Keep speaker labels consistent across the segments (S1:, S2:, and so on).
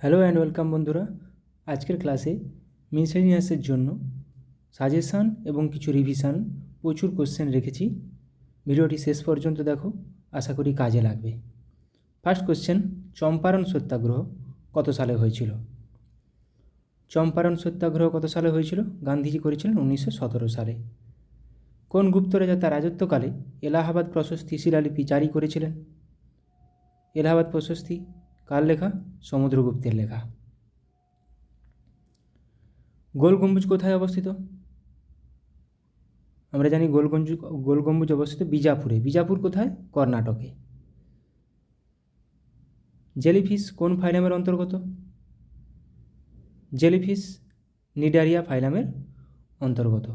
S1: Hello and welcome বন্ধুরা। আজকের ক্লাসে মিসেলিনিয়াসের জন্য সাজেশান এবং কিছু রিভিশন প্রচুর কোশ্চেন রেখেছি। ভিডিওটি শেষ পর্যন্ত দেখো, আশা করি কাজে লাগবে। ফার্স্ট কোশ্চেন, চম্পারণ সত্যাগ্রহ কত সালে হয়েছিল? চম্পারণ সত্যাগ্রহ কত সালে হয়েছিল? গান্ধীজি করেছিলেন 1917 সালে। কোন গুপ্ত রাজা তার রাজত্বকালে এলাহাবাদ প্রশস্তি শিলালিপি জারি করেছিলেন? এলাহাবাদ প্রশস্তি কার লেখা? সমুদ্রগুপ্তের লেখা। গোল গম্বুজ কোথায় অবস্থিত? আমরা জানি গোল গম্বুজ অবস্থিত বিজাপুরে। বিজাপুর কোথায়? কর্ণাটকে। জেলিফিশ কোন ফাইলামের অন্তর্গত? জেলিফিশ নিডারিয়া ফাইলামের অন্তর্গত।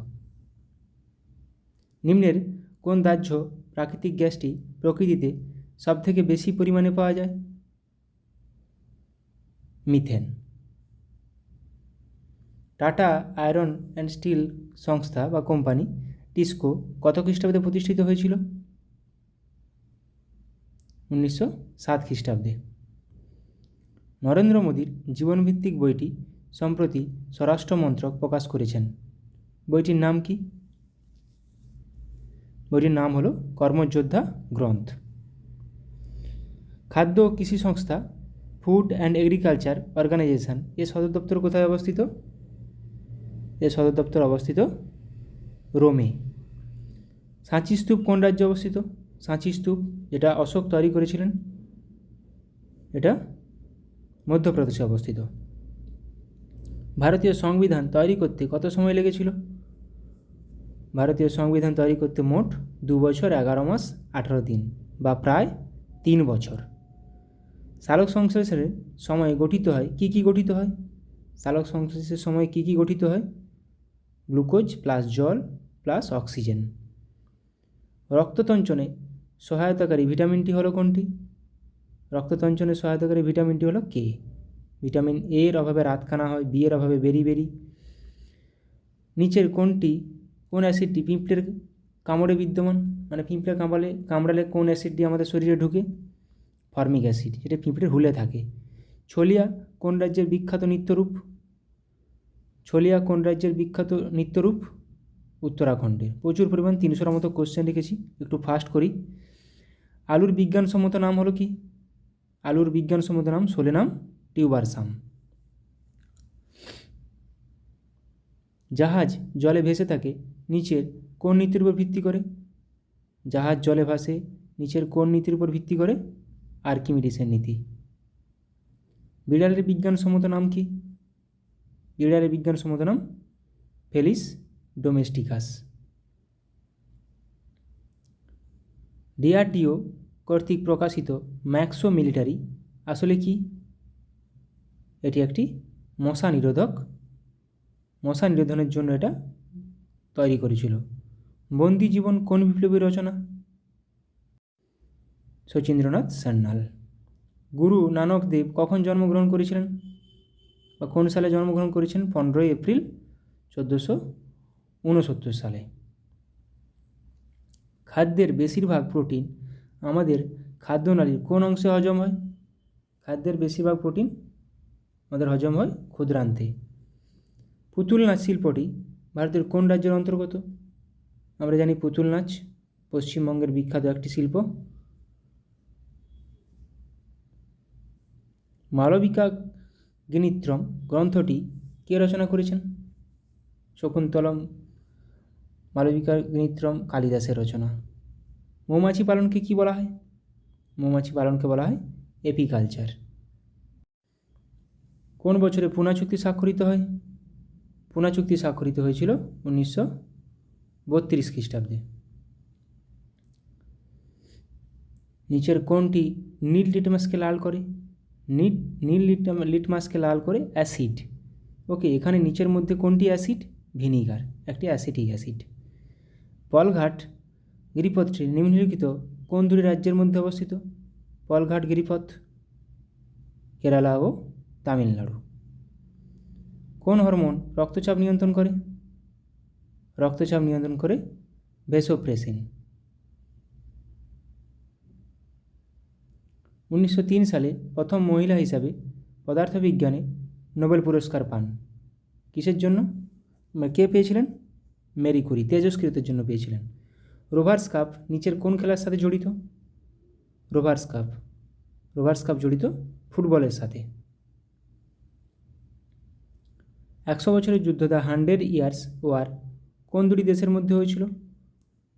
S1: নিম্নের কোন দাহ্য প্রাকৃতিক গ্যাসটি প্রকৃতিতে সবথেকে বেশি পরিমাণে পাওয়া যায়? Methane. Tata iron and steel সংস্থা বা কোম্পানি টিস্কো কত খ্রিস্টাব্দে প্রতিষ্ঠিত হয়েছিল? 1907 খ্রিস্টাব্দে। নরেন্দ্র মোদীর জীবনভিত্তিক বইটি সম্প্রতি স্বরাষ্ট্র মন্ত্রক প্রকাশ করেছেন। বইটির নাম কি? বইটির নাম হলো কর্মযোদ্ধা গ্রন্থ। খাদ্য ও কৃষি সংস্থা ফুড অ্যান্ড এগ্রিকালচার অর্গানাইজেশন এর সদর দপ্তর কোথায় অবস্থিত? এর সদর দপ্তর অবস্থিত রোমে। সাঁচি স্তূপ কোন রাজ্যে অবস্থিত? সাঁচি স্তূপ, যেটা অশোক তৈরি করেছিলেন, এটা মধ্যপ্রদেশে অবস্থিত। ভারতীয় সংবিধান তৈরি করতে কত সময় লেগেছিল? ভারতীয় সংবিধান তৈরি করতে মোট 2 বছর 11 মাস 18 দিন বা প্রায় 3 বছর। সালোক সংশ্লেষের সময় গঠিত হয় কি গঠিত হয়? সালোক সংশ্লেষের সময় কি গঠিত হয়? গ্লুকোজ প্লাস জল প্লাস অক্সিজেন। রক্ততঞ্চনে সহায়তাকারী ভিটামিনটি হলো কোনটি? রক্ততঞ্চনে সহায়তাকারী ভিটামিনটি হলো কে। ভিটামিন এ এর অভাবে রাতকানা হয়, বি এর অভাবে বেরি। নিচের কোন অ্যাসিডটি পিঁপড়ের কামড়ে বিদ্যমান? মানে পিঁপড়ে কামড়ালে কোন অ্যাসিডটি আমাদের শরীরে ঢুকে? ফর্মিক অ্যাসিড, যেটা পিঁপড়ের হুলে থাকে। ছলিয়া কোন রাজ্যের বিখ্যাত নৃত্যরূপ? ছলিয়া কোন রাজ্যের বিখ্যাত নৃত্যরূপ? উত্তরাখণ্ডের। প্রচুর পরিমাণ 300-র মতো কোশ্চেন লিখেছি, একটু ফাস্ট করি। আলুর বিজ্ঞানসম্মত নাম হলো কি? আলুর বিজ্ঞানসম্মত নাম সোলেনাম টিউবারসাম। জাহাজ জলে ভেসে থাকে নিচের কোন নীতির উপর ভিত্তি করে? জাহাজ জলে ভাসে নিচের কোন নীতির উপর ভিত্তি করে? আর্কিমিডিসের নীতি। বিড়ালের বিজ্ঞানসম্মত নাম কি? বিড়ালের বিজ্ঞানসম্মত নাম ফেলিস ডোমেস্টিকাস। ডিআরডিও কর্তৃক প্রকাশিত ম্যাক্সো মিলিটারি আসলে কি? এটি একটি মশা নিরোধনের জন্য এটা তৈরি করেছিল। বন্দি জীবন কোন বিপ্লবী রচনা? শচীন্দ্রনাথ সান্যাল। গুরু নানক দেব কখন জন্মগ্রহণ করেছিলেন বা কোন সালে জন্মগ্রহণ করেছিলেন? 15 এপ্রিল 1469 সালে। খাদ্যের বেশিরভাগ প্রোটিন আমাদের খাদ্যনালীর কোন অংশে হজম হয়? খাদ্যের বেশিরভাগ প্রোটিন আমাদের হজম হয় ক্ষুদ্রান্তে। পুতুল নাচ শিল্পটি ভারতের কোন রাজ্যের অন্তর্গত? আমরা জানি পুতুল নাচ পশ্চিমবঙ্গের বিখ্যাত একটি শিল্প। মালবিকা গিনিত্রম গ্রন্থটি কে রচনা করেছেন? শকুন্তলম মালবিকা গিনিত্রম কালিদাসের রচনা। মৌমাছি পালনকে কি বলা হয়? মৌমাছি পালনকে বলা হয় এপিকালচার। কোন বছরে পুনা চুক্তি স্বাক্ষরিত হয়? পুনা চুক্তি স্বাক্ষরিত হয়েছিল 1932 খ্রিস্টাব্দে। নিচের কোনটি নীল লিটমাসকে লাল করে? নীল লিটমাসকে লাল করে অ্যাসিড। ওকে, এখানে নিচের মধ্যে কোনটি অ্যাসিড? ভিনিগার, একটি অ্যাসিটিক অ্যাসিড। পলঘাট গিরিপথটি নিম্নলিখিত কোন দুটি রাজ্যের মধ্যে অবস্থিত? পলঘাট গিরিপথ কেরালা ও তামিলনাড়ু। কোন হরমোন রক্তচাপ নিয়ন্ত্রণ করে? রক্তচাপ নিয়ন্ত্রণ করে ভ্যাসোপ্রেসিন। 1903 সালে প্রথম মহিলা হিসাবে পদার্থবিজ্ঞানে নোবেল পুরস্কার পান। কিসের জন্য? কে পেয়েছিলেন? মেরি কুরি, তেজস্ক্রিয়তার জন্য পেয়েছিলেন। রোভার্স কাপ নিচের কোন খেলার সাথে জড়িত? রোভার্স কাপ জড়িত ফুটবলের সাথে। 100 বছরের যুদ্ধ দ্য 100 ইয়ার্স ওয়ার কোন দুটি দেশের মধ্যে হয়েছিল?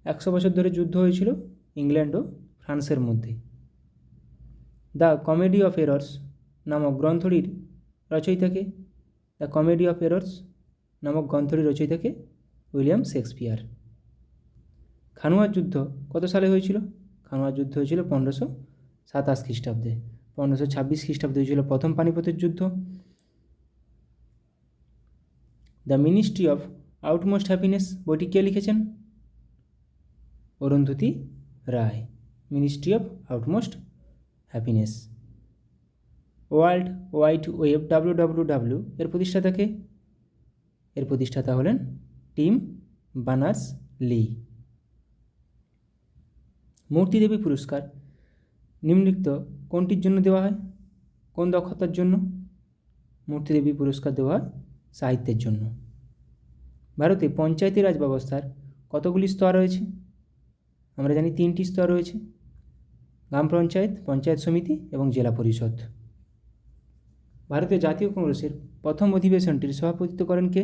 S1: 100 বছর ধরে যুদ্ধ হয়েছিল ইংল্যান্ড ও ফ্রান্সের মধ্যে। দ্য কমেডি অফ এরর্স নামক গ্রন্থটির রচয়িতাকে? দ্য কমেডি অফ এরর্স নামক গ্রন্থটির রচয়িতাকে উইলিয়াম শেক্সপিয়ার। খানুয়ার যুদ্ধ কত সালে হয়েছিল? খানুয়ার যুদ্ধ হয়েছিল 1527 খ্রিস্টাব্দে। 1526 খ্রিস্টাব্দে হয়েছিল প্রথম পানিপথের যুদ্ধ। The Ministry of Utmost Happiness বইটি কে লিখেছেন? Arundhati Roy. Ministry of Utmost Happiness. World Wide Web WWW এর প্রতিষ্ঠাতাকে? এর প্রতিষ্ঠাতা হলেন টিম বার্নার্স-লি। মূর্তিদেবী পুরস্কার নিম্নলিখিত কোনটির জন্য দেওয়া হয়? কোন দক্ষতার জন্য মূর্তিদেবী পুরস্কার দেওয়া হয়? সাহিত্যের জন্য। ভারতে পঞ্চায়েতি রাজ ব্যবস্থার কতগুলি স্তর রয়েছে? আমরা জানি 3টি স্তর রয়েছে, গ্রাম পঞ্চায়েত, পঞ্চায়েত সমিতি এবং জেলা পরিষদ। ভারতীয় জাতীয় কংগ্রেসের প্রথম অধিবেশনটির সভাপতিত্ব করেন কে?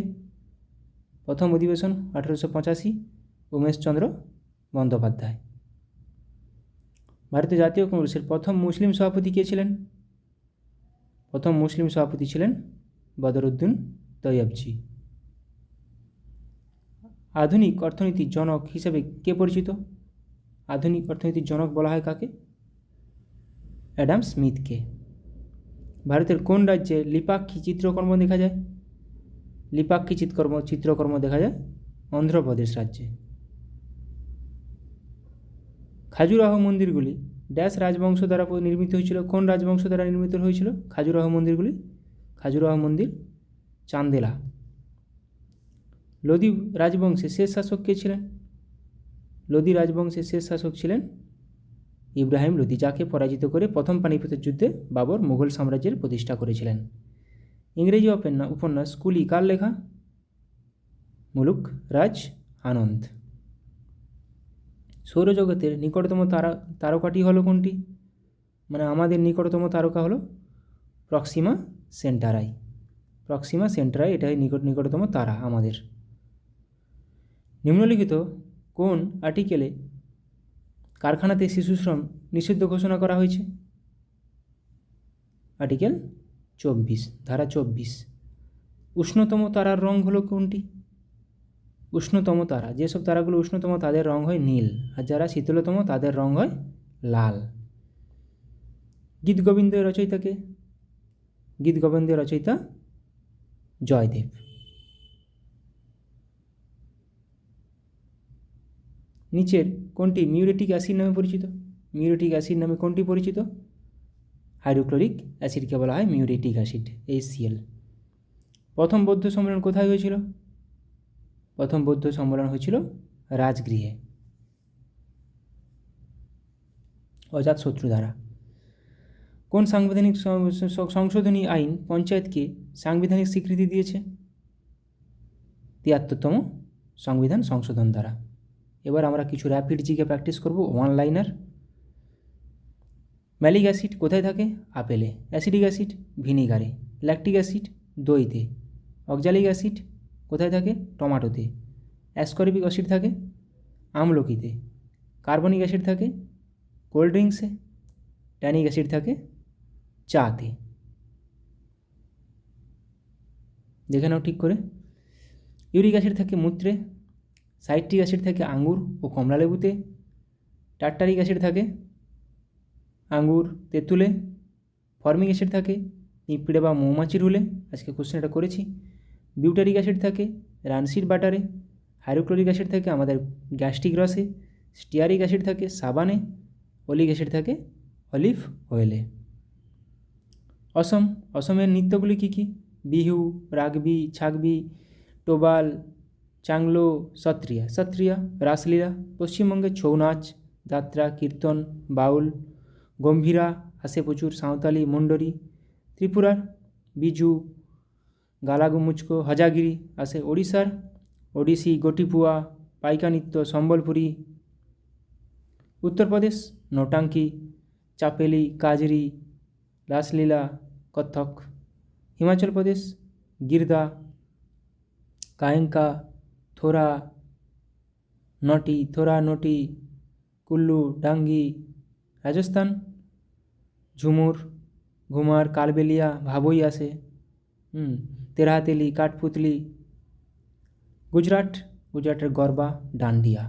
S1: প্রথম অধিবেশন 1885, উমেশচন্দ্র বন্দ্যোপাধ্যায়। ভারতীয় জাতীয় কংগ্রেসের প্রথম মুসলিম সভাপতি কে ছিলেন? প্রথম মুসলিম সভাপতি ছিলেন বদরুদ্দিন তৈয়বজি। আধুনিক অর্থনীতির জনক হিসেবে কে পরিচিত? আধুনিক অর্থনীতির জনক বলা হয় কাকে? অ্যাডাম স্মিথকে। ভারতের কোন রাজ্যে লিপাক্ষী চিত্রকর্ম দেখা যায়? লিপাক্ষী চিত্রকর্ম দেখা যায় অন্ধ্রপ্রদেশ রাজ্যে। খাজুরাহ মন্দিরগুলি ড্যাশ রাজবংশ দ্বারা নির্মিত হয়েছিল? কোন রাজবংশ দ্বারা নির্মিত হয়েছিল খাজুরাহ মন্দিরগুলি? খাজুরাহ মন্দির চান্দেলা। লোদি রাজবংশের শেষ শাসক কে ছিলেন? লোদি রাজবংশের শেষ শাসক ছিলেন ইব্রাহিম লোদি, যাকে পরাজিত করে প্রথম পানিপথের যুদ্ধে বাবর মুঘল সাম্রাজ্যের প্রতিষ্ঠা করেছিলেন। ইংরেজি উপন্যাস কুলি কার লেখা? মুলুক রাজ আনন্দ। সৌরজগতের নিকটতম তারকাটি হলো কোনটি? মানে আমাদের নিকটতম তারকা হলো প্রক্সিমা সেন্টারাই। প্রক্সিমা সেন্টারাই এটাই নিকটতম তারা আমাদের। নিম্নলিখিত কোন আর্টিকেলে কারখানাতে শিশুশ্রম নিষিদ্ধ ঘোষণা করা হয়েছে? আর্টিকেল 24, ধারা 24। উষ্ণতম তারার রং হলো কোনটি? উষ্ণতম তারা, যেসব তারাগুলো উষ্ণতম তাদের রং হয় নীল, আর যারা শীতলতম তাদের রং হয় লাল। গীতগোবিন্দের রচয়িতাকে? গীতগোবিন্দের রচয়িতা জয়দেব। নিচের কোনটি মিউরেটিক অ্যাসিড নামে পরিচিত? মিউরেটিক অ্যাসিড নামে কোনটি পরিচিত? হাইড্রোক্লোরিক অ্যাসিডকে বলা হয় মিউরেটিক অ্যাসিড, HCl। প্রথম বৌদ্ধ সম্মেলন কোথায় হয়েছিল? প্রথম বৌদ্ধ সম্মেলন হয়েছিল রাজগৃহে, অজাতশত্রু দ্বারা। কোন সাংবিধানিক সংশোধনী আইন পঞ্চায়েতকে সাংবিধানিক স্বীকৃতি দিয়েছে? 73তম সংবিধান সংশোধন দ্বারা। এবার আমরা কিছু র্যাপিড জিকে প্র্যাকটিস করব, ওয়ান লাইনার। ম্যালিক অ্যাসিড কোথায় থাকে? আপেলে। অ্যাসিডিক অ্যাসিড ভিনিগারে। ল্যাকটিক অ্যাসিড দইতে। অক্সালিক অ্যাসিড কোথায় থাকে? টমাটোতে। অ্যাসকর্বিক অ্যাসিড থাকে আমলকিতে। কার্বনিক অ্যাসিড থাকে কোল্ড ড্রিঙ্কসে। ট্যানিক অ্যাসিড থাকে চাতে। দেখে নাও ঠিক করে। ইউরিক অ্যাসিড থাকে মূত্রে। সাইট্রিক অ্যাসিড থাকে আঙ্গুর ও কমলালেবুতে। টার্টারিক অ্যাসিড থাকে আঙ্গুর তেঁতুলে। ফর্মিক অ্যাসিড থাকে পিঁপড়ে বা মৌমাছির হুলে, আজকে কোশ্চেন এটা করেছি। বিউটারিক অ্যাসিড থাকে রানসিড বাটারে। হাইড্রোক্লোরিক অ্যাসিড থাকে আমাদের গ্যাস্ট্রিক রসে। স্টিয়ারিক অ্যাসিড থাকে সাবানে। অলিক অ্যাসিড থাকে অলিভ অয়েলে। অসমের নৃত্যগুলি কী কী? বিহু, রাগবি, ছাগবি, টোবাল, চাংলো, সত্রিয়া, রাসলীলা। পশ্চিমবঙ্গের ছৌ নাচ, যাত্রা, কীর্তন, বাউল, গম্ভীরা আসে প্রচুর, সাঁওতালি, মুন্ডরি, ত্রিপুরার বিজু, গালাগু মুচকো, হাজাগিরি আসে। ওড়িশার ওড়িশি, গোটিপুয়া, পাইকা নৃত্য, সম্বলপুরী। উত্তরপ্রদেশ নোটাঙ্কি, চাপেলি, কাজরি, রাসলীলা, কত্থক। হিমাচল প্রদেশ গিরদা, কায়েঙ্কা, থোরা, নটি, কুল্লু, ডাঙ্গি। রাজস্থান ঝুমুর, ঘুমার, কালবেলিয়া, ভাবই আসে। তেরাহাতেলি, কাঠপুতলি। গুজরাটের গরবা, ডান্ডিয়া,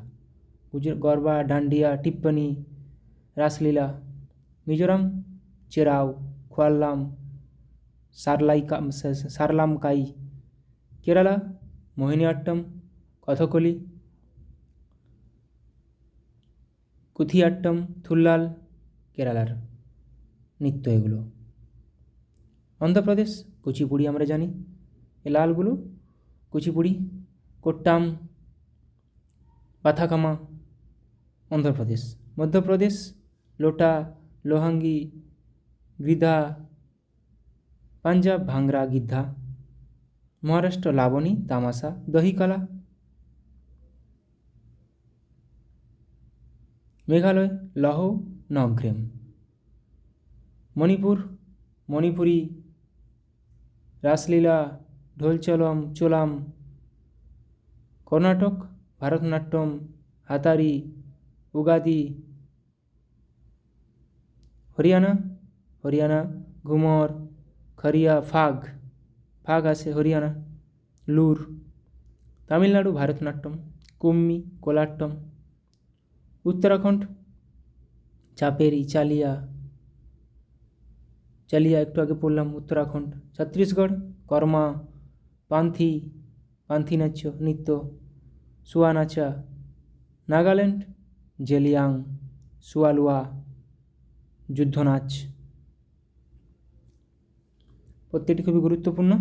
S1: গরবা, ডান্ডিয়া, টিপ্পনি, রাসলীলা। মিজোরাম চেরাও, খোয়াল্লাম, সারলামকাই। কেরালা মোহিনীআট্টম, কথকলি, কুথিয়াট্টম, থুল্লাল কেরালার নৃত্য এগুলো। অন্ধ্রপ্রদেশ কুচিপুড়ি আমরা জানি, এ লালগুলো কুচিপুড়ি। কোট্টাম, বাথাকামা অন্ধ্রপ্রদেশ। মধ্যপ্রদেশ লোটা, লোহাঙ্গি, গৃধা। পাঞ্জাব ভাংরা, গিদ্ধা। মহারাষ্ট্র লাবণী, তামাশা, দহিকালা। মেঘালয় লহ, নগ্রেম। মণিপুরি, রাসলীলা, ঢোলচলম, চোলাম। কর্ণাটক ভারতনাট্যম, হাতারি, উগাদি। হরিয়ানা ঘুমর, খরিয়া, ফাগ আছে হরিয়ানা, লুর। তামিলনাড়ু ভারতনাট্যম, কুম্মি, কোলাট্টম। উত্তরাখণ্ড চাপেরি, চালিয়া একটু আগে পড়লাম উত্তরাখণ্ড। ছত্তিশগড় কর্মা, পান্থি নৃত্য, সুয়া নাচা। নাগাল্যান্ড জেলিয়াং, সুয়ালুয়া, যুদ্ধনাচ। প্রত্যেকটি খুবই গুরুত্বপূর্ণ।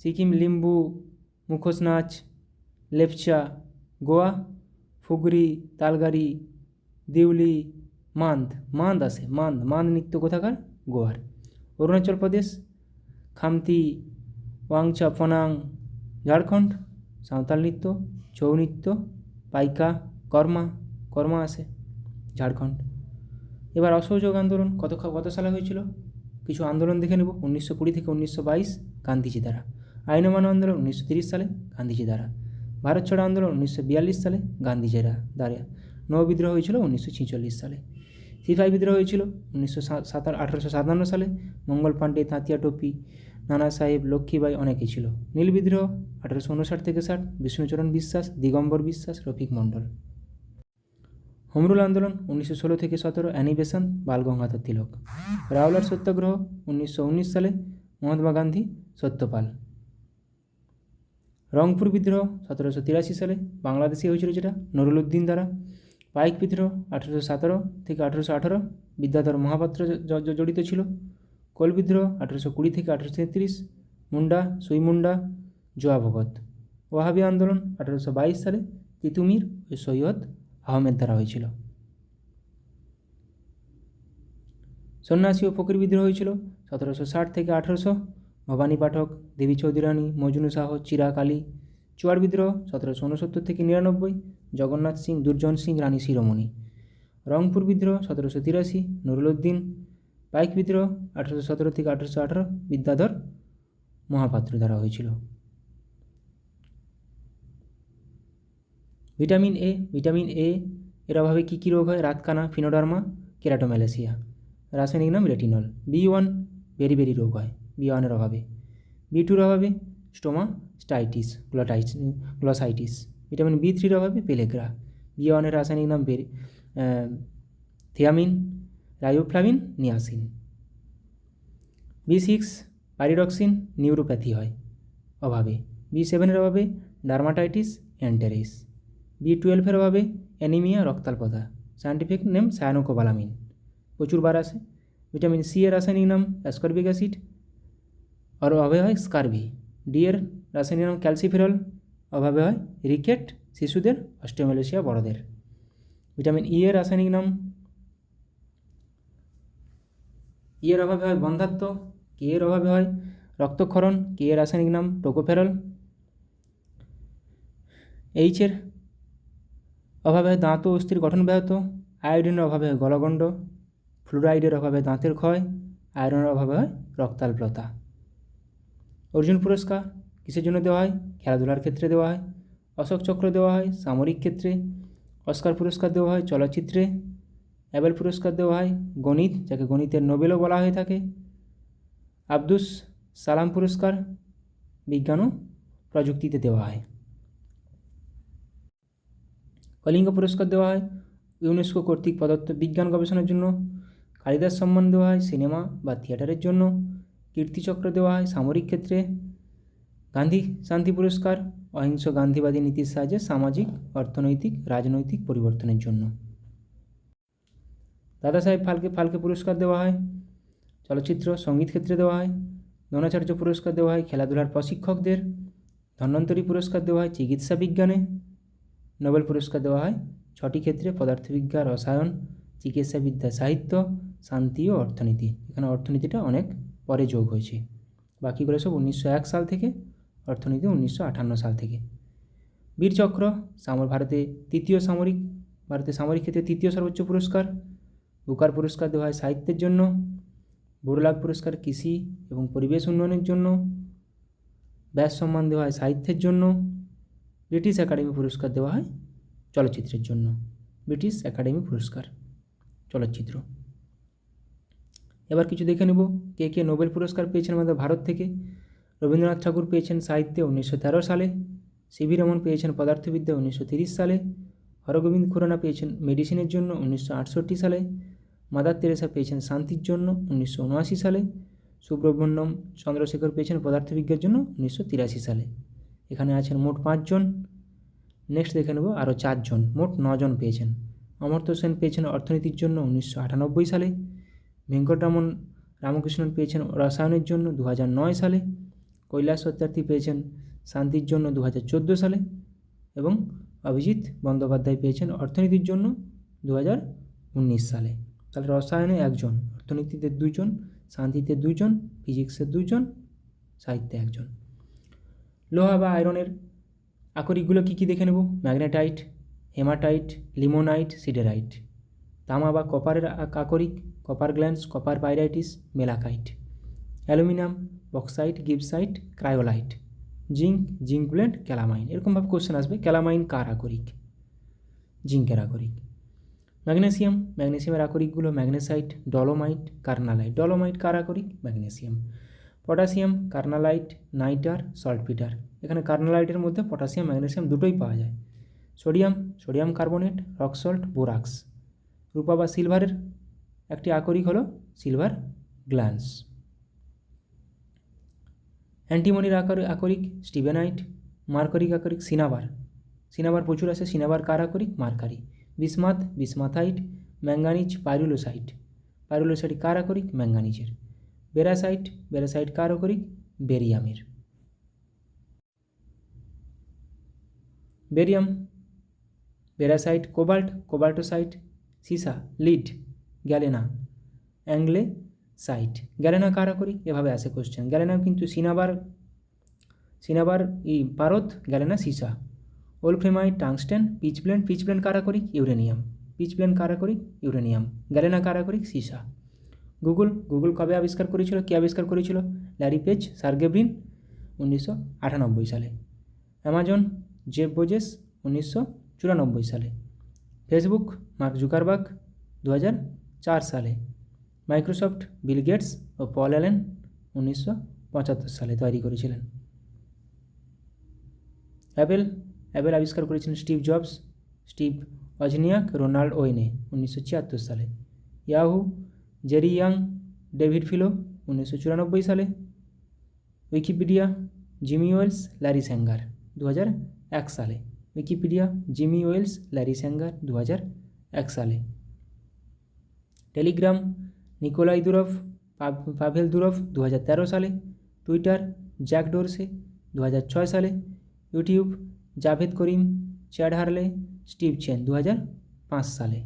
S1: সিকিম লিম্বু, মুখোশ নাচ, লেপচা। গোয়া ফুগরি, তালগারি, দিউলি, মান্দ আসে। মান্দ নৃত্য কোথাকার? গোয়ার। অরুণাচল প্রদেশ খামতি, ওয়াংচা, ফনাং। ঝাড়খণ্ড সাঁওতাল নৃত্য, ছৌ নৃত্য, পাইকা, কর্মা আসে ঝাড়খণ্ড। এবার অসহযোগ আন্দোলন কত সালে হয়েছিল? কিছু আন্দোলন দেখে নেব। 1920 থেকে 1922 গান্ধীজি দ্বারা। আইন অমান্য আন্দোলন 1930 সালে গান্ধীজি দ্বারা। ভারত ছাড়ো আন্দোলন 1942 সালে গান্ধীজিরা দ্বারা। নৌ বিদ্রোহ হয়েছিল 1946 সালে। সিপাহী বিদ্রোহ হয়েছিল 1857 সালে। মঙ্গল পাণ্ডে, তাঁতিয়া টোপি, নানা সাহেব, লক্ষ্মীবাই অনেকেই ছিল। নীল বিদ্রোহ 1859 থেকে 60, বিষ্ণুচরণ বিশ্বাস, দিগম্বর বিশ্বাস, রফিক মণ্ডল। হোমরুল আন্দোলন 1916 থেকে 17, অ্যানি বেসান্ত, বাল গঙ্গাধর তিলক। রাওলাট সত্যাগ্রহ 1919 সালে, মহাত্মা গান্ধী, সত্যপাল। রংপুর বিদ্রোহ 1783 সালে বাংলাদেশে হয়েছিল, যেটা নুরুল উদ্দিন দ্বারা। পাইক বিদ্রোহ 1817 থেকে 1818, বিদ্যাধর মহাপাত্র জড়িত ছিল। কোল বিদ্রোহ 1820 থেকে 1833, মুন্ডা, সুইমুন্ডা, জোয়া ভগত। ওয়াহাবি আন্দোলন 1822 সালে তিতুমির ও সৈয়দ আহমেদ দ্বারা হয়েছিল। সন্ন্যাসী ও ফকির বিদ্রোহ হয়েছিল 1760 থেকে 1800, ভবানী পাঠক, দেবী চৌধুরানী, মজনু শাহ, চিরাগ আলী। চুয়ার বিদ্রোহ 1769 থেকে 99, জগন্নাথ সিং, দুর্জন সিং, রানী শিরোমণি। রংপুর বিদ্রোহ 1783, নুরুল উদ্দিন। পাইক বিদ্রোহ 1817 থেকে 1818, বিদ্যাধর মহাপাত্র দ্বারা হয়েছিল। ভিটামিন এ এর অভাবে কী রোগ হয়? রাতকানা, ফিনোডার্মা, কেরাটোম্যালেসিয়া। রাসায়নিক নাম রেটিনল। B1 বেরি রোগ হয় B1 এর অভাবে। B2 এর অভাবে স্টোমাটাইটিস, গ্লসাইটিস। ভিটামিন B3 এর অভাবে পেলেগ্রা। B1 এর রাসায়নিক নাম thiamine, riboflavin, niacin. B6 pyridoxine, neuropathy হয় অভাবে। B7 এর অভাবে ডার্মাটাইটিস, এন্টেরিস। B12 এর অভাবে অ্যানিমিয়া, রক্তাল্পতা। সায়েন্টিফিক নেম সায়ানোকোবালামিন, প্রচুর বার আসে। ভিটামিন সি এর রাসায়নিক নাম অ্যাসকর্বিক অ্যাসিড, আর অভাবে হয় স্কারভি। ডি এর রাসায়নিক নাম ক্যালসিফেরল, অভাবে হয় রিকেট শিশুদের, অস্টিওমেলাসিয়া বড়দের। ভিটামিন ই এর রাসায়নিক নাম ই এর অভাবে হয় বন্ধ্যাত্ব, কে এর অভাবে হয় রক্তক্ষরণ, কে এর রাসায়নিক নাম টোকোফেরল, এইচ এর অভাবে হয় দাঁত ও অস্থির গঠন ব্যাহত, আয়োডিনের অভাবে হয় গলগণ্ড, ফ্লুরাইডের অভাবে দাঁতের ক্ষয়, আয়রনের অভাবে হয় রক্তাল্পতা। অর্জুন পুরস্কার কিসের জন্য দেওয়া হয়? খেলাধুলার ক্ষেত্রে দেওয়া হয়। অশোক চক্র দেওয়া হয় সামরিক ক্ষেত্রে। অস্কার পুরস্কার দেওয়া হয় চলচ্চিত্রে। অ্যাবেল পুরস্কার দেওয়া হয় গণিত, যাকে গণিতের নোবেলও বলা হয়ে থাকে। আব্দুস সালাম পুরস্কার বিজ্ঞান ও প্রযুক্তিতে দেওয়া হয়। কলিঙ্গ পুরস্কার দেওয়া হয় ইউনেস্কো কর্তৃক প্রদত্ত বিজ্ঞান গবেষণার জন্য। কালিদাস সম্মান দেওয়া হয় সিনেমা বা থিয়েটারের জন্য। কীর্তিচক্র দেওয়া হয় সামরিক ক্ষেত্রে। গান্ধী শান্তি পুরস্কার অহিংস গান্ধীবাদী নীতির সাহায্যে সামাজিক, অর্থনৈতিক, রাজনৈতিক পরিবর্তনের জন্য। দাদা সাহেব ফালকে পুরস্কার দেওয়া হয় চলচ্চিত্র সঙ্গীত ক্ষেত্রে দেওয়া হয়। দ্রোণাচার্য পুরস্কার দেওয়া হয় খেলাধুলার প্রশিক্ষকদের। ধন্বন্তরী পুরস্কার দেওয়া হয় চিকিৎসা বিজ্ঞানে। নোবেল পুরস্কার দেওয়া হয় 6টি ক্ষেত্রে: পদার্থবিজ্ঞান, রসায়ন, চিকিৎসাবিদ্যা, সাহিত্য, শান্তি ও অর্থনীতি। এখানে অর্থনীতিটা অনেক পরে যোগ হয়েছে, বাকিগুলো সব 1901 সাল থেকে, অর্থনীতি 1958 সাল থেকে। বীরচক্র ভারতে সামরিক ক্ষেত্রে তৃতীয় সর্বোচ্চ পুরস্কার। বুকার পুরস্কার দেওয়া হয় সাহিত্যের জন্য। বড়লাট পুরস্কার কৃষি এবং পরিবেশ উন্নয়নের জন্য। ব্যাস সম্মান দেওয়া হয় সাহিত্যের জন্য। ব্রিটিশ একাডেমি পুরস্কার দেওয়া হয় চলচ্চিত্রের জন্য। ব্রিটিশ একাডেমি পুরস্কার চলচ্চিত্র। এবার কিছু দেখে নেব কে কে নোবেল পুরস্কার পেয়েছেন আমাদের ভারত থেকে। রবীন্দ্রনাথ ঠাকুর পেয়েছেন সাহিত্যে 1913 সালে। সিভি রমন পেয়েছেন পদার্থবিদ্যা 1930 সালে। হরগোবিন্দ খুরানা পেয়েছেন মেডিসিনের জন্য 1968 সালে। মাদার তেরেসা পেয়েছেন শান্তির জন্য 1979 সালে। সুব্রহ্মণ্যম চন্দ্রশেখর পেয়েছেন পদার্থবিজ্ঞানের জন্য 1983 সালে। এখানে আছেন মোট 5 জন। নেক্সট দেখে নেব আরও 4 জন, মোট 9 জন পেয়েছেন। অমর্ত্য সেন পেয়েছেন অর্থনীতির জন্য 1998 সালে। ভেঙ্কটরামন রামকৃষ্ণন পেয়েছেন রসায়নের জন্য 2009 সালে। কৈলাস সত্যার্থী পেয়েছেন শান্তির জন্য 2014 সালে। এবং অভিজিৎ বন্দ্যোপাধ্যায় পেয়েছেন অর্থনীতির জন্য 2019 সালে। তাহলে রসায়নে 1 জন, অর্থনীতিতে 2 জন, শান্তিতে 2 জন, ফিজিক্সে 2 জন, সাহিত্যে 1 জন। লোহা বা আয়রনের আকরিকগুলো কী কী দেখে নেব। Magnetite, haematite, limonite, siderite. তামা বা কপারের আকরিক copper glance, copper pyrites, malachite. Aluminium bauxite, gibbsite, cryolite. Zinc blende, calamine. এরকমভাবে কোশ্চেন আসবে। ক্যালামাইন কার আকরিক? জিঙ্কের আকরিক। ম্যাগনেসিয়ামের আকরিকগুলো ম্যাগনেসাইট, ডলোমাইট, কার্নালাইট। ডলোমাইট কার আকরিক? Magnesium. Potassium carnallite, nitre, saltpetre. এখানে কার্নালাইটের মধ্যে পটাশিয়াম ম্যাগনেসিয়াম দুটোই পাওয়া যায়। Sodium carbonate, rock salt, borax. রূপা বা সিলভারের একটি আকরিক হলো সিলভার গ্ল্যান্স। অ্যান্টিমনির আকরিক স্টিবেনাইট। মার্কারিক আকরিক সিনাবার প্রচুর আছে। সিনাবার কার আকরিক? মার্কারি। বিসমাথাইট, ম্যাঙ্গানিজ, পাইরুলোসাইট কার আকরিক? ম্যাঙ্গানিজের। বেরাসাইট কার আকরিক? বেরিয়ামের। বেরিয়াম, বেরাসাইট, কোবাল্টোসাইট, সীসা, লিড, গ্যালেনা, অ্যাংলেসাইট। গ্যালেনা কার আকরিক? এভাবে আসে কোশ্চেন। গ্যালেনা কিন্তু সিনাবার পারদ, গ্যালেনা সীসা। ওলফ্রেমাইট, টাংস্টেন, পিচব্লেন্ড কার আকরিক? ইউরেনিয়াম। কার আকরিক? ইউরেনিয়াম। গ্যালেনা কার আকরিক? সীসা। গুগল কবে আবিষ্কার করেছিল? কে আবিষ্কার করেছিল? ল্যারি পেজ, সার্গে ব্রিন 1998 সালে। অ্যামাজন জেফ বেজোস 1994 সালে। ফেসবুক মার্ক জুকারবার্গ 2004 সালে। মাইক্রোসফট বিল গেটস ও পল অ্যালেন 1975 সালে তৈরি করেছিলেন। অ্যাপেল আবিষ্কার করেছিলেন Steve Jobs, Steve Wozniak, Ronald Wayne 1976 সালে। Yahoo Jerry Yang, David Filo 1994 সালে। Wikipedia Jimmy Wales, Larry Sanger 2001 সালে। Wikipedia Jimmy Wales, Larry Sanger 2001 সালে। Telegram Nikolai Durov, Pavel Durov 2013 সালে। টুইটার জ্যাক ডোরসে 2006 সালে। YouTube Jawed Karim, Chad Hurley, Steve Chen 2005 সালে।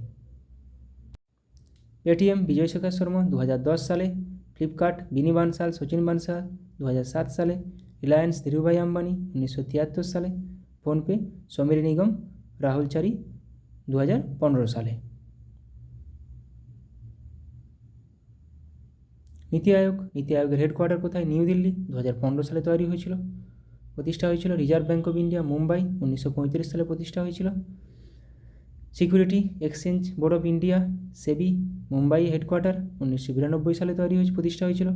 S1: Paytm বিজয় শেখর শর্মা 2010 সালে। Flipkart বিনি বানসাল, সচিন বানসাল 2007 সালে, রিলায়েন্স ধীরুভাই আম্বানি 1973 সালে, ফোনপে সমীর নিগম রাহুল চারি 2015 সালে। নীতি আয়োগের হেডকোয়ার্টার কোথায়? নিউ দিল্লি, 2015 সালে তৈরি হয়েছিল, প্রতিষ্ঠা হয়েছিল। Reserve Bank of India Mumbai, 1935 সালে প্রতিষ্ঠা হয়েছিল। Security exchange board of India SEBI Mumbai headquarter, 1992 সালে তৈরি হয়েছে, প্রতিষ্ঠা হয়েছিল।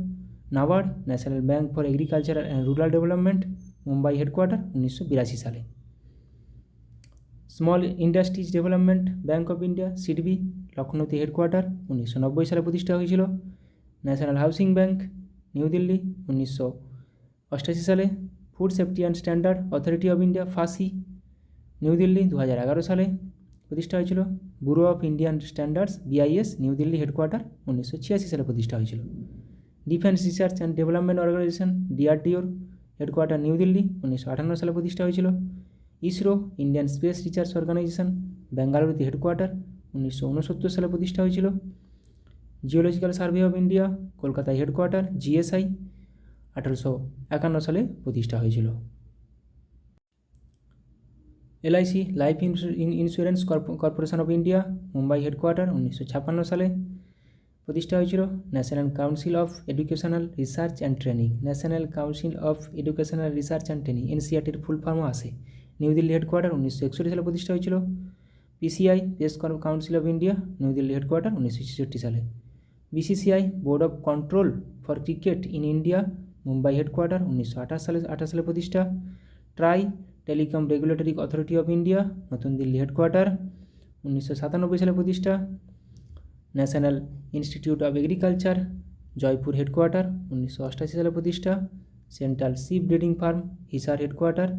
S1: NABARD National Bank for Agricultural and Rural Development Mumbai headquarter, 1982 সালে। Small Industries Development Bank of India SIDBI লখনৌতে হেডকোয়ার্টার, 1990 সালে প্রতিষ্ঠা হয়েছিল। National Housing Bank New Delhi, 1988 সালে। Food Safety and Standard Authority of India FSSAI New Delhi, 2011 সালে প্রতিষ্ঠা হয়েছিল। Bureau of Indian Standards BIS New Delhi headquarter, 1986 সালে প্রতিষ্ঠা হয়েছিল। Defence Research and Development Organisation ডিআরডিওর হেডকোয়ার্টার নিউ দিল্লি, 1958 সালে প্রতিষ্ঠা হয়েছিল। ISRO Indian Space Research Organisation বেঙ্গালুরুতে হেডকোয়ার্টার, 1969 সালে প্রতিষ্ঠা হয়েছিল। জিওলজিক্যাল সার্ভে অফ ইন্ডিয়া কলকাতায় হেডকোয়ার্টার, জিএসআই 1851 সালে প্রতিষ্ঠা হয়েছিল। LIC Life Insurance Corporation of India Mumbai headquarter, 1956 সালে প্রতিষ্ঠা হয়েছিল। National Council of Educational Research and Training, National Council of Educational Research and Training এনসিআরটির ফুল ফর্মও আসে। নিউ দিল্লি হেডকোয়ার্টার, 1961 সালে প্রতিষ্ঠা হয়েছিল। PCI Press Council of India New Delhi headquarter, 1966 সালে। BCCI Board of Control for Cricket in India Mumbai headquarter, 1928 সালে প্রতিষ্ঠা। TRAI Telecom Regulatory Authority of India নতুন দিল্লি হেডকোয়ার্টার, 1997 সালে প্রতিষ্ঠা। National Institute of Agriculture Jaipur headquarter, 1988 সালে প্রতিষ্ঠা। Central sheep breeding farm Hisar headquarter,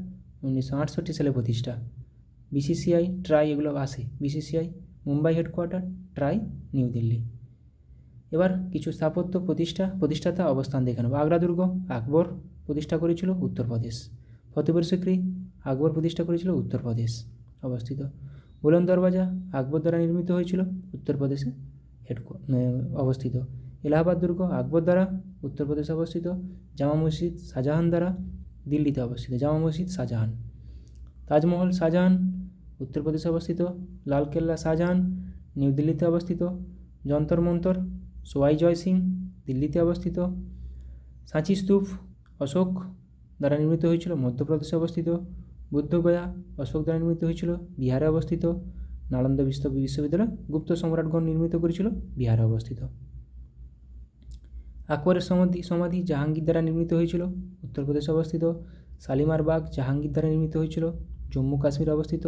S1: 1968 সালে প্রতিষ্ঠা। বিসিসিআই ট্রাই এগুলো আসে। BCCI Mumbai headquarter, TRAI new Delhi. এবার কিছু স্থাপত্য প্রতিষ্ঠাতা অবস্থান দেখে নেব। আগ্রা দুর্গ আকবর প্রতিষ্ঠা করেছিল, উত্তরপ্রদেশ। ফতেপুর সিক্রি আকবর প্রতিষ্ঠা করেছিল, উত্তরপ্রদেশ অবস্থিত। বুলন্দ দরওয়াজা আকবর দ্বারা নির্মিত হয়েছিল, উত্তরপ্রদেশে অবস্থিত। এলাহাবাদ দুর্গ আকবর দ্বারা, উত্তরপ্রদেশে অবস্থিত। জামা মসজিদ শাহজাহান দ্বারা, দিল্লিতে অবস্থিত। জামা মসজিদ শাহজাহান। তাজমহল শাহজাহান, উত্তরপ্রদেশে অবস্থিত। লালকেল্লা শাহজাহান, নিউ দিল্লিতে অবস্থিত। যন্তর মন্তর সোয়াই জয় সিং, দিল্লিতে অবস্থিত। সাঁচি স্তূপ অশোক দ্বারা নির্মিত হয়েছিল, মধ্যপ্রদেশে অবস্থিত। বুদ্ধগয়া অশোক দ্বারা নির্মিত হয়েছিল, বিহারে অবস্থিত। নালন্দা বিশ্ববিদ্যালয় গুপ্ত সম্রাটগণ নির্মিত করেছিল, বিহারে অবস্থিত। আকবরের সমাধি জাহাঙ্গীর দ্বারা নির্মিত হয়েছিল, উত্তরপ্রদেশে অবস্থিত। শালিমার বাগ জাহাঙ্গীর দ্বারা নির্মিত হয়েছিল, জম্মু কাশ্মীরে অবস্থিত।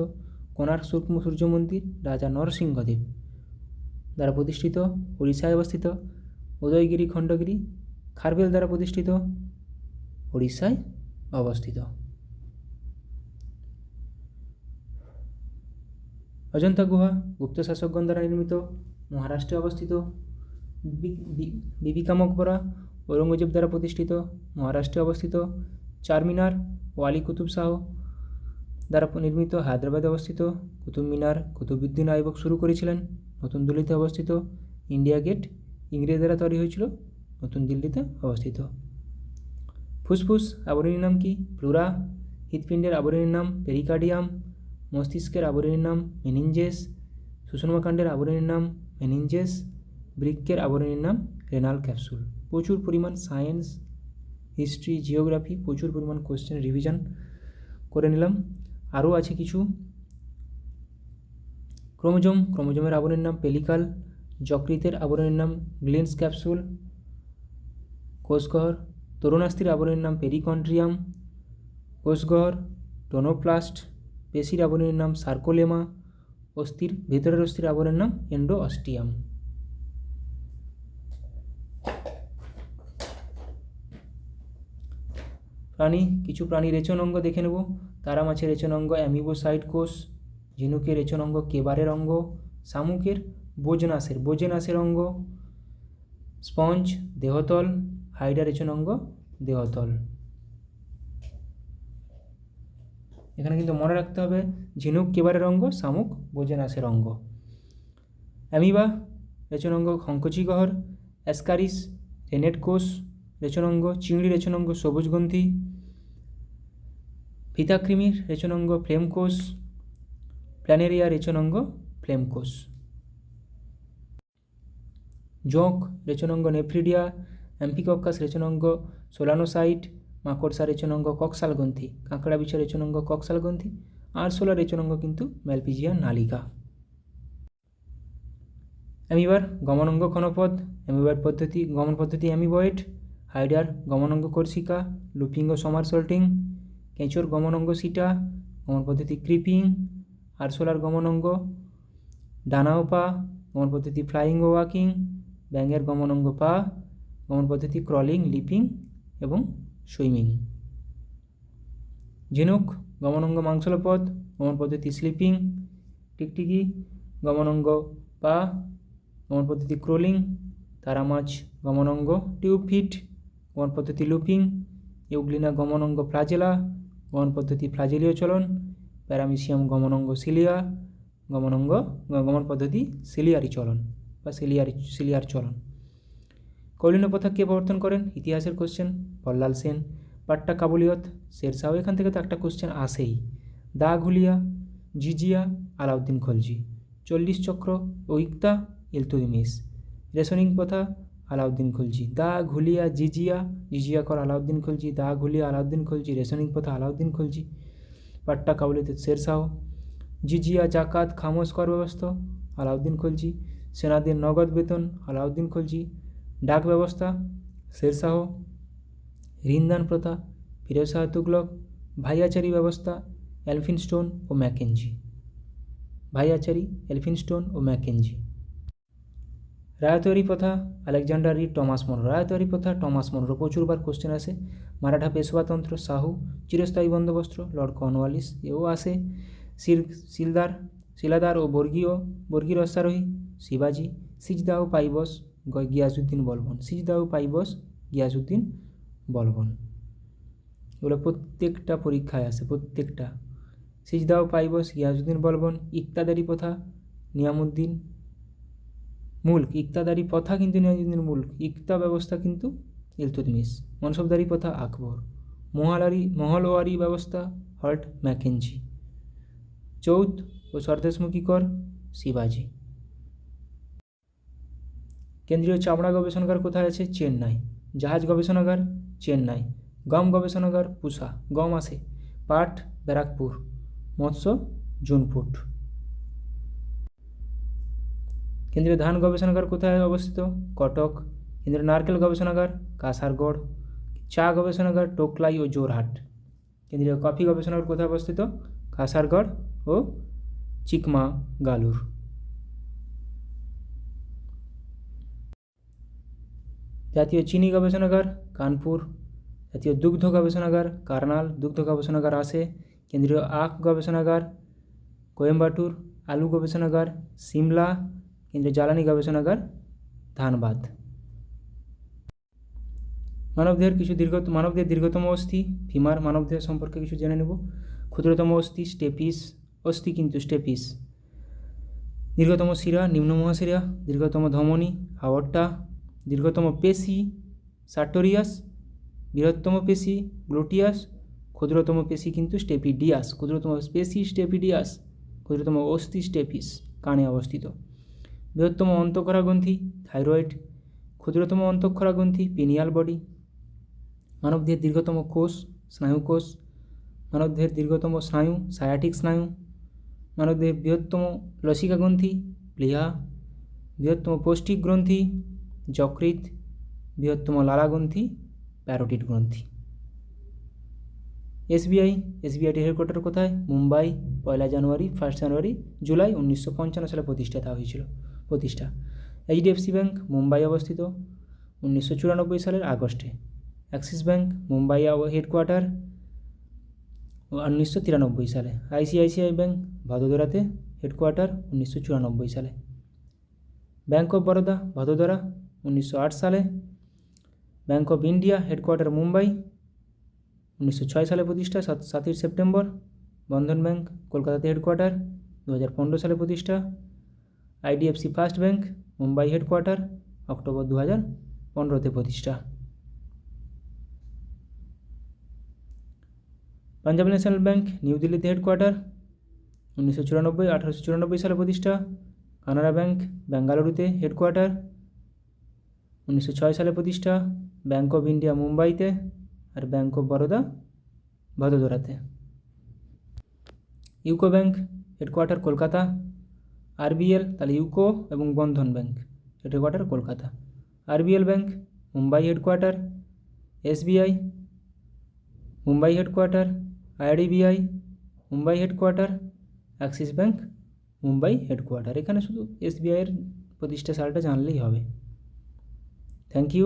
S1: কোণার্ক সূর্য মন্দির রাজা নরসিংহদেব দ্বারা প্রতিষ্ঠিত, উড়িষ্যায় অবস্থিত। উদয়গিরি খণ্ডগিরি খারবেল দ্বারা প্রতিষ্ঠিত, উড়িষ্যায় অবস্থিত। অজন্তা গুহা গুপ্ত শাসকগণ দ্বারা নির্মিত, মহারাষ্ট্রে অবস্থিত। বিবি কা মকবরা ঔরঙ্গজেব দ্বারা প্রতিষ্ঠিত, মহারাষ্ট্রে অবস্থিত। চারমিনার ওয়ালি কুতুব শাহ দ্বারা নির্মিত, হায়দ্রাবাদে অবস্থিত। কুতুব মিনার কুতুবউদ্দিন আইবক শুরু করেছিলেন, নতুন দিল্লিতে অবস্থিত। ইন্ডিয়া গেট ইংরেজ দ্বারা তৈরি হয়েছিল, নতুন দিল্লিতে অবস্থিত। ফুসফুস আবরণীর নাম কি? প্লুরা। হৃৎপিণ্ডের আবরণীর নাম পেরিকার্ডিয়াম। মস্তিষ্কের আবরণীর নাম মেনিনজেস। সুষুম্নাকাণ্ডের আবরণীর নাম মেনিনজেস। বৃক্কের আবরণীর নাম রেনাল ক্যাপসুল। প্রচুর পরিমাণ সায়েন্স, হিস্ট্রি, জিওগ্রাফি, প্রচুর পরিমাণ কোশ্চেন রিভিশন করে নিলাম। আরও আছে কিছু। ক্রোমোজোমের আবরণীর নাম পেলিকাল। যকৃতের আবরণীর নাম গ্লিন্স ক্যাপসুল। কোষগহ্বর তরুণাস্থির আবরণীর নাম পেরিকন্ড্রিয়াম। কোষগহ্বর টোনোপ্লাস্ট। পেশির আবরণীর নাম সার্কোলেমা। ভেতরের অস্থির আবরণের নাম এন্ডোঅস্টিয়াম। কিছু প্রাণী রেচন অঙ্গ দেখে নেব। তারা মাছের রেচন অঙ্গ অ্যামিবোসাইট কোষ। ঝিনুকের রেচন অঙ্গ কেবারের অঙ্গ। শামুকের বোজেনাসের অঙ্গ। স্পঞ্জ দেহতল। হাইডা রেচন অঙ্গ দেহতল। এখানে কিন্তু মনে রাখতে হবে ঝিনুক কেবারের অঙ্গ, শামুক বোজেনাসের অঙ্গ। অ্যামিবা রেচন অঙ্গ সংকোচী গহ্বর। অ্যাসকারিস রেনেট কোষ রেচনাঙ্গ, চিংড়ি রেচনাঙ্গ সবুজ গ্রন্থি, ফিতাকৃমির রেচনাঙ্গ ফ্লেম কোষ, প্ল্যানেরিয়া রেচনাঙ্গ ফ্লেম কোষ। জোঁক রেচনাঙ্গ নেফ্রিডিয়া, অ্যাম্ফিকক্কাস রেচনাঙ্গ সোলানোসাইট, মাকড়সা রেচনাঙ্গ কক্সাল গ্রন্থি, কাঁকড়া বিছা রেচনাঙ্গ কক্সাল গ্রন্থি, আরশোলা রেচনাঙ্গ কিন্তু ম্যালপিজিয়া নালিকা। অ্যামিবার গমনাঙ্গ ক্ষণপদ, অ্যামিবার পদ্ধতি গমন পদ্ধতি অ্যামিবয়েড, হাইডার গমনাঙ্গ কর্ষিকা, লুপিং ও সমারসল্টিং, কেঁচোর গমনাঙ্গ সিটা, গমন পদ্ধতি ক্রিপিং, আরশোলার গমনাঙ্গ ডানা ও পা, গমন পদ্ধতি ফ্লাইং ও ওয়াকিং, ব্যাঙের গমনাঙ্গ পা, গমন পদ্ধতি ক্রলিং, লিপিং এবং সুইমিং। ঝিনুক গমনাঙ্গ মাংসলপদ, গমন পদ্ধতি স্লিপিং, টিকটিকি গমনাঙ্গ পা, গমন পদ্ধতি ক্রোলিং, তারা মাছ গমনাঙ্গ টিউব ফিট, গমন পদ্ধতি লুপিং, ইউগ্লিনা গমনাঙ্গ ফ্লাজেলা, গমন পদ্ধতি ফ্লাজেলীয় চলন, প্যারামিসিয়াম গমনাঙ্গ সিলিয়া, গমন পদ্ধতি সিলিয়ারি চলন বা সিলিয়ার চলন। কৌলিন্য প্রথা কে প্রবর্তন করেন? ইতিহাসের কোশ্চেন, বল্লাল সেন। পাট্টা কাবুলিয়ত, শেরশাহ। এখান থেকে তো একটা কোশ্চেন আসেই। দা ঘুলিয়া, জিজিয়া, আলাউদ্দিন খলজি। 40 চক্র ও ইকতা, ইলতুৎমিশ। রেশনিং প্রথা, আলাউদ্দিন খলজি। দা ঘুলিয়া, জিজিয়া কর আলাউদ্দিন খলজি, দা ঘুলিয়া আলাউদ্দিন খলজি, রেশনিং প্রথা আলাউদ্দিন খলজি। পাট্টা কাবুলিয়ত শেরশাহ। জিজিয়া জাকাত খামোশ কর ব্যবস্থা, আলাউদ্দিন খলজি। সেনাদের নগদ বেতন, আলাউদ্দিন খলজি। ডাক ব্যবস্থা, শেরশাহ। ঋণদান প্রথা, ফিরোজ শাহ তুগলক। ভাইয়াচারি ব্যবস্থা, এলফিনস্টোন ও ম্যাকেঞ্জি। ভাইয়াচারি, এলফিনস্টোন ও ম্যাকেঞ্জি। রায়তওয়ারি প্রথা, Alexander read, Thomas Munro. Ryotwari প্রথা, টমাস মনরো। প্রচুরবার কোশ্চেন আসে। মারাঠা পেশওয়াতন্ত্র, শাহু। চিরস্থায়ী বন্দোবস্ত, লর্ড কর্নওয়ালিস। এও আসে। শিলাদার ও বর্গীর অশ্বারোহী, শিবাজি। সিজদা ও পাইবস, গিয়াসুদ্দিন বলবন। সিজদা ও পাইবস, গিয়াসুদ্দিন বলবন। এগুলো প্রত্যেকটা পরীক্ষায় আসে, প্রত্যেকটা। সিজদা ও পাইবস, গিয়াসুদ্দিন বলবন। ইকতাদারি প্রথা, নিয়ামুদ্দিন মুল্ক। ইকতাদারি প্রথা কিন্তু নিয়ামুদ্দিন মুল্ক, ইকতা ব্যবস্থা কিন্তু ইলতুৎমিশ। মনসবদারি প্রথা, আকবর। মহলওয়ারি ব্যবস্থা, হল্ট ম্যাকেঞ্জি। চৌথ ও স্বদেশমুখী কর, শিবাজি। কেন্দ্রীয় চামড়া গবেষণাগার কোথায় আছে? চেন্নাই। জাহাজ গবেষণাগার, চেন্নাই। গম গবেষণাগার, পুসা। গম আসে। পাট, ব্যারাকপুর। মৎস্য, জুনপুট। কেন্দ্রীয় ধান গবেষণাগার কোথায় অবস্থিত? কটক। কেন্দ্রীয় নারকেল গবেষণাগার, কাসারগড়। চা গবেষণাগার, টোকলাই ও জোরহাট। কেন্দ্রীয় কফি গবেষণাগার কোথায় অবস্থিত? কাসারগড় ও চিকমাগালুর। জাতীয় চিনি গবেষণাগার, কানপুর। জাতীয় দুগ্ধ গবেষণাগার, কার্নাল। দুগ্ধ গবেষণাগার আসে। কেন্দ্রীয় আখ গবেষণাগার, কোয়েম্বাটুর। আলু গবেষণাগার, সিমলা। কেন্দ্রীয় জ্বালানি গবেষণাগার, ধানবাদ। মানবদেহের দীর্ঘতম অস্থি, ফিমার। মানবদেহ সম্পর্কে কিছু জেনে নেব। ক্ষুদ্রতম অস্থি, স্টেপিস। অস্থি কিন্তু স্টেপিস। দীর্ঘতম শিরা, নিম্ন মহাশিরা। দীর্ঘতম ধমনী, আওর্টা। দীর্ঘতম পেশি, সার্টোরিয়াস। বৃহত্তম পেশি, গ্লুটিয়াস। ক্ষুদ্রতম পেশি কিন্তু স্টেপিডিয়াস। ক্ষুদ্রতম পেশি স্টেপিডিয়াস, ক্ষুদ্রতম অস্থি স্টেপিস, কানে অবস্থিত। বৃহত্তম অন্তঃক্ষরা গ্রন্থি, থাইরয়েড। ক্ষুদ্রতম অন্তঃক্ষরা গ্রন্থি, পিনিয়াল বডি। মানবদেহের দীর্ঘতম কোষ, স্নায়ুকোষ। মানবদেহের দীর্ঘতম স্নায়ু, সায়াটিক স্নায়ু। মানবদেহের বৃহত্তম লসিকা গ্রন্থি, প্লিহা। বৃহত্তম পৌষ্টিক গ্রন্থি, যকৃৎ। বৃহত্তম লালা গ্রন্থি, প্যারোটিড গ্রন্থি। এসবিআইটি হেডকোয়ার্টার কোথায়? মুম্বাই। 1 জানুয়ারি, 1 জানুয়ারি, জুলাই 1955 সালে প্রতিষ্ঠা। এইচডিএফসি ব্যাংক, মুম্বাই অবস্থিত, 1994 সালের আগস্টে। অ্যাক্সিস ব্যাংক, মুম্বাই হেডকোয়ার্টার, 1993 সালে। আইসিআইসিআই ব্যাংক, ভদোদরাতে হেডকোয়ার্টার, 1994 সালে। ব্যাংক অফ বরোদা, ভদোদরা, 1908 সালে। Bank of India, headquarter Mumbai, 1906 সালে প্রতিষ্ঠা, 7ই সেপ্টেম্বর। বন্ধন ব্যাংক, কলকাতাতে হেডকোয়ার্টার, 2015 সালে প্রতিষ্ঠা। IDFC First Bank, Mumbai headquarter, October 15তে প্রতিষ্ঠা। পাঞ্জাব ন্যাশনাল ব্যাঙ্ক নিউ দিল্লিতে হেডকোয়ার্টার, 1894 সালে প্রতিষ্ঠা। কানাড়া ব্যাঙ্ক বেঙ্গালুরুতে হেডকোয়ার্টার, 1906 সালে প্রতিষ্ঠা। ব্যাঙ্ক অফ ইন্ডিয়া মুম্বাইতে, আর ব্যাঙ্ক অফ বরোদা ভদোদরাতে। UCO Bank headquarter Kolkata. RBL, তাহলে ইউকো এবং Bandhan Bank headquarter Kolkata. RBL Bank Mumbai headquarter. SBI Mumbai headquarter. IDBI Mumbai headquarter. Axis Bank Mumbai headquarter. এখানে শুধু এসবিআইয়ের প্রতিষ্ঠা সালটা জানলেই হবে। Thank you.